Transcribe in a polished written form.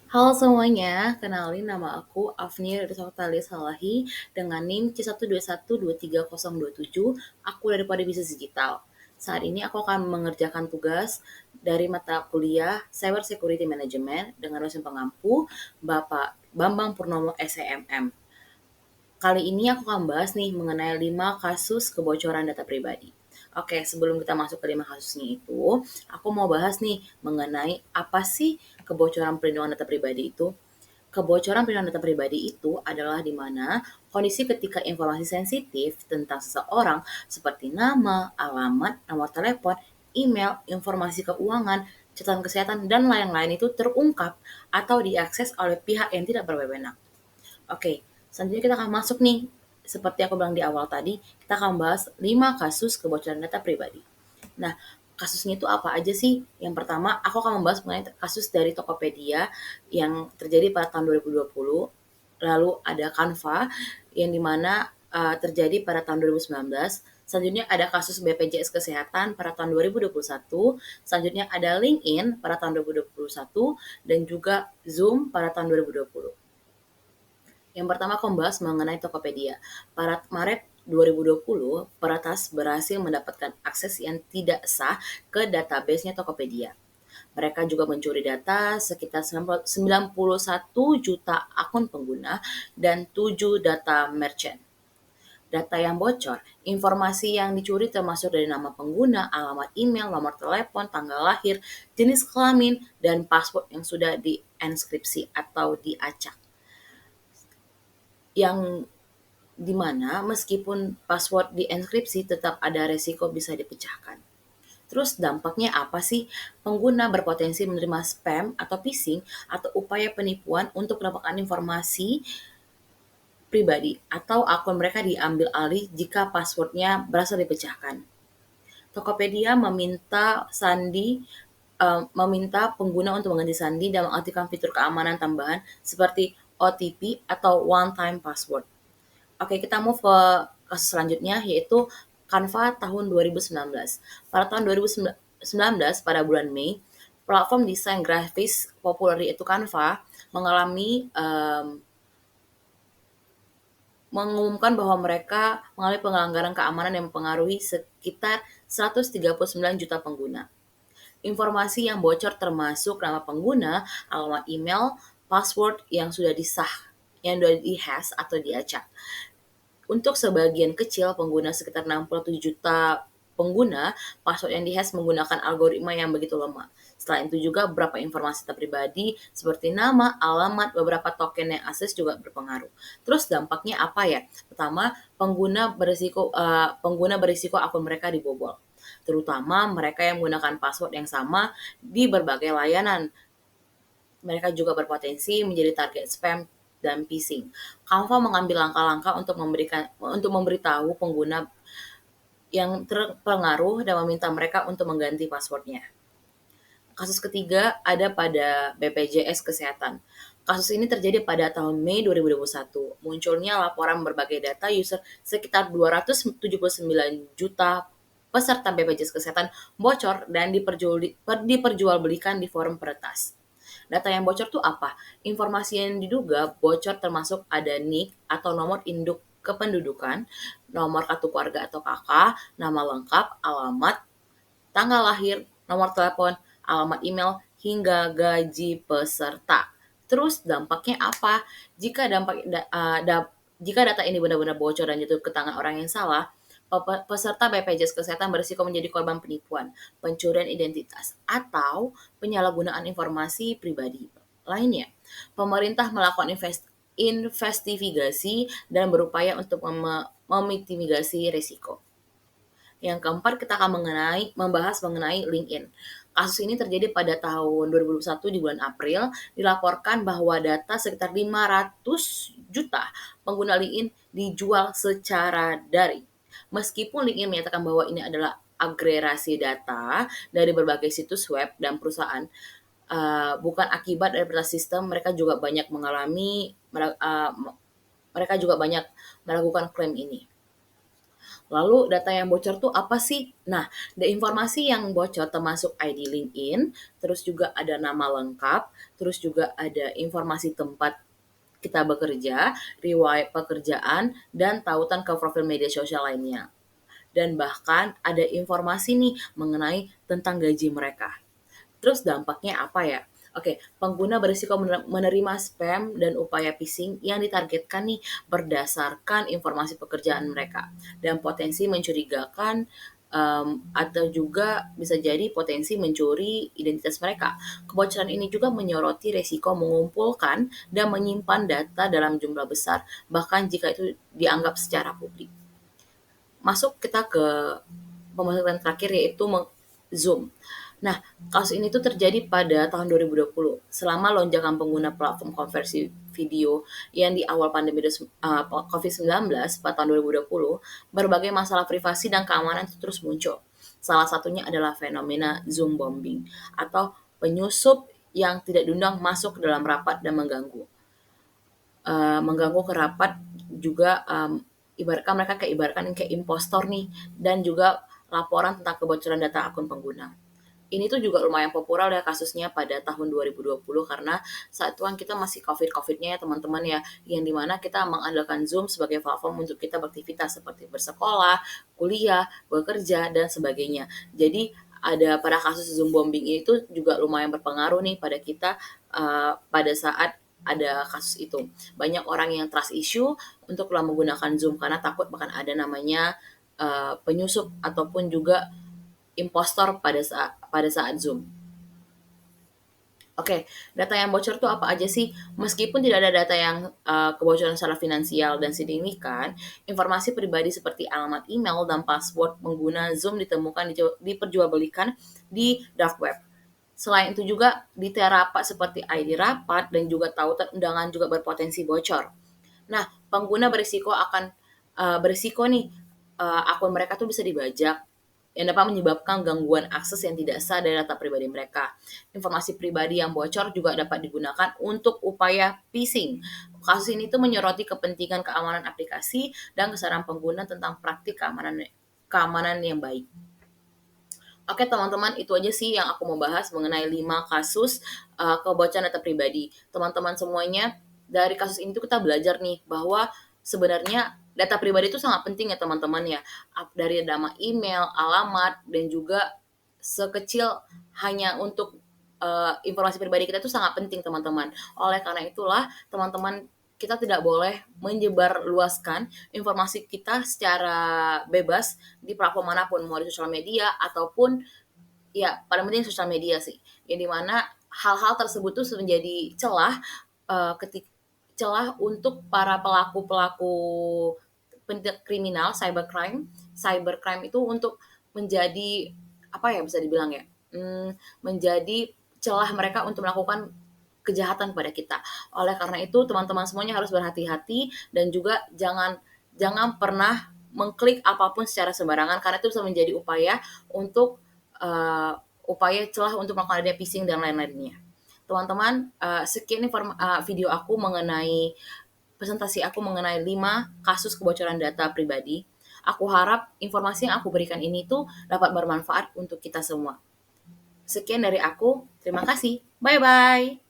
Halo semuanya, kenalin nama aku Afni Rizal Salahi dengan NIM C121230027. Aku dari Bisnis Digital. Saat ini aku akan mengerjakan tugas dari mata kuliah Cyber Security Management dengan dosen pengampu Bapak Bambang Purnomo SEMM. Kali ini aku akan bahas nih mengenai 5 kasus kebocoran data pribadi. Oke, sebelum kita masuk ke 5 kasusnya itu, aku mau bahas nih mengenai apa sih kebocoran perlindungan data pribadi itu. Kebocoran perlindungan data pribadi itu adalah di mana kondisi ketika informasi sensitif tentang seseorang seperti nama, alamat, nomor telepon, email, informasi keuangan, catatan kesehatan, dan lain-lain itu terungkap atau diakses oleh pihak yang tidak berwenang. Oke, selanjutnya kita akan masuk nih, seperti aku bilang di awal tadi, kita akan bahas 5 kasus kebocoran data pribadi. Nah, kasusnya itu apa aja sih? Yang pertama, aku akan membahas mengenai kasus dari Tokopedia yang terjadi pada tahun 2020. Lalu ada Canva yang dimana terjadi pada tahun 2019. Selanjutnya ada kasus BPJS Kesehatan pada tahun 2021. Selanjutnya ada LinkedIn pada tahun 2021 dan juga Zoom pada tahun 2020. Yang pertama aku membahas mengenai Tokopedia. Pada Maret 2020, peretas berhasil mendapatkan akses yang tidak sah ke database-nya Tokopedia. Mereka juga mencuri data sekitar 91 juta akun pengguna dan 7 data merchant. Data yang bocor, informasi yang dicuri termasuk dari nama pengguna, alamat email, nomor telepon, tanggal lahir, jenis kelamin, dan password yang sudah dienkripsi atau diacak. Yang dimana meskipun password dienkripsi tetap ada resiko bisa dipecahkan. Terus dampaknya apa sih? Pengguna berpotensi menerima spam atau phishing atau upaya penipuan untuk mendapatkan informasi pribadi atau akun mereka diambil alih jika passwordnya berhasil dipecahkan. Tokopedia meminta pengguna untuk mengganti sandi dan mengaktifkan fitur keamanan tambahan seperti OTP atau one time password. Oke, kita move ke kasus selanjutnya yaitu Canva tahun 2019. Pada tahun 2019 pada bulan Mei, platform desain grafis populer yaitu Canva mengumumkan bahwa mereka mengalami pelanggaran keamanan yang mempengaruhi sekitar 139 juta pengguna. Informasi yang bocor termasuk nama pengguna, alamat email, password yang sudah di-hash atau diacak. Untuk sebagian kecil pengguna sekitar 67 juta pengguna, password yang di-hash menggunakan algoritma yang begitu lemah. Selain itu juga beberapa informasi data pribadi seperti nama, alamat, beberapa token yang akses juga berpengaruh. Terus dampaknya apa ya? Pertama, pengguna berisiko akun mereka dibobol. Terutama mereka yang menggunakan password yang sama di berbagai layanan. Mereka juga berpotensi menjadi target spam dan phishing. Canva mengambil langkah-langkah untuk memberitahu pengguna yang terpengaruh dan meminta mereka untuk mengganti passwordnya. Kasus ketiga ada pada BPJS Kesehatan. Kasus ini terjadi pada tahun Mei 2021. Munculnya laporan berbagai data user sekitar 279 juta peserta BPJS Kesehatan bocor dan diperjualbelikan di forum peretas. Data yang bocor itu apa? Informasi yang diduga bocor termasuk ada NIK atau nomor induk kependudukan, nomor kartu keluarga atau KK, nama lengkap, alamat, tanggal lahir, nomor telepon, alamat email, hingga gaji peserta. Terus dampaknya apa? Jika data ini benar-benar bocor dan jatuh ke tangan orang yang salah, peserta BPJS Kesehatan berisiko menjadi korban penipuan, pencurian identitas, atau penyalahgunaan informasi pribadi lainnya. Pemerintah melakukan investigasi dan berupaya untuk memitigasi risiko. Yang keempat, kita akan membahas mengenai LinkedIn. Kasus ini terjadi pada tahun 2021 di bulan April, dilaporkan bahwa data sekitar 500 juta pengguna LinkedIn dijual secara daring. Meskipun LinkedIn menyatakan bahwa ini adalah agregasi data dari berbagai situs web dan perusahaan, bukan akibat dari sistem, mereka juga banyak melakukan klaim ini. Lalu data yang bocor tuh apa sih? Nah, informasi yang bocor termasuk ID LinkedIn, terus juga ada nama lengkap, terus juga ada informasi tempat kita bekerja, riwayat pekerjaan, dan tautan ke profil media sosial lainnya. Dan bahkan ada informasi nih mengenai tentang gaji mereka. Terus dampaknya apa ya? Oke, pengguna berisiko menerima spam dan upaya phishing yang ditargetkan nih berdasarkan informasi pekerjaan mereka dan potensi mencurigakan, atau juga bisa jadi potensi mencuri identitas mereka. Kebocoran ini juga menyoroti resiko mengumpulkan dan menyimpan data dalam jumlah besar, bahkan jika itu dianggap secara publik. Masuk kita ke pembahasan terakhir yaitu Zoom. Nah, kasus ini tuh terjadi pada tahun 2020 selama lonjakan pengguna platform konversi video yang di awal pandemi COVID-19 pada tahun 2020, berbagai masalah privasi dan keamanan itu terus muncul. Salah satunya adalah fenomena Zoom bombing atau penyusup yang tidak diundang masuk ke dalam rapat dan mengganggu ke rapat juga, ibaratkan mereka kayak impostor nih, dan juga laporan tentang kebocoran data akun pengguna. Ini tuh juga lumayan populer ya kasusnya pada tahun 2020 karena saat itu kan kita masih COVID-COVID-nya ya teman-teman ya, yang dimana kita mengandalkan Zoom sebagai platform untuk kita beraktivitas seperti bersekolah, kuliah, bekerja, dan sebagainya. Jadi ada pada kasus Zoom bombing itu juga lumayan berpengaruh nih pada kita, pada saat ada kasus itu. Banyak orang yang trust issue untuk menggunakan Zoom karena takut bahkan ada namanya, penyusup ataupun juga impostor pada saat Zoom. Oke, data yang bocor tuh apa aja sih? Meskipun tidak ada data yang kebocoran secara finansial dan signifikan, informasi pribadi seperti alamat email dan password pengguna Zoom ditemukan diperjualbelikan di dark web. Selain itu juga detail rapat seperti ID rapat dan juga tautan undangan juga berpotensi bocor. Nah, pengguna berisiko nih, akun mereka tuh bisa dibajak, yang dapat menyebabkan gangguan akses yang tidak sah dari data pribadi mereka. Informasi pribadi yang bocor juga dapat digunakan untuk upaya phishing. Kasus ini tuh menyoroti kepentingan keamanan aplikasi dan kesadaran pengguna tentang praktik keamanan yang baik. Oke teman-teman, itu aja sih yang aku mau bahas mengenai 5 kasus kebocoran data pribadi. Teman-teman semuanya, dari kasus ini tuh kita belajar nih bahwa sebenarnya data pribadi itu sangat penting ya teman-teman ya. Dari nama email, alamat, dan juga sekecil hanya untuk informasi pribadi kita itu sangat penting teman-teman. Oleh karena itulah teman-teman, kita tidak boleh menyebarluaskan informasi kita secara bebas di platform manapun, mau di sosial media ataupun ya paling penting sosial media sih. Yang dimana hal-hal tersebut tuh menjadi celah celah untuk para pelaku-pelaku kriminal cybercrime itu untuk menjadi apa ya bisa dibilang ya, menjadi celah mereka untuk melakukan kejahatan pada kita. Oleh karena itu teman-teman semuanya harus berhati-hati dan juga jangan jangan pernah mengklik apapun secara sembarangan karena itu bisa menjadi untuk upaya celah untuk melakukan adanya phishing dan lain-lainnya. Teman-teman, sekian video aku mengenai presentasi aku mengenai 5 kasus kebocoran data pribadi. Aku harap informasi yang aku berikan ini tuh dapat bermanfaat untuk kita semua. Sekian dari aku, terima kasih. Bye-bye.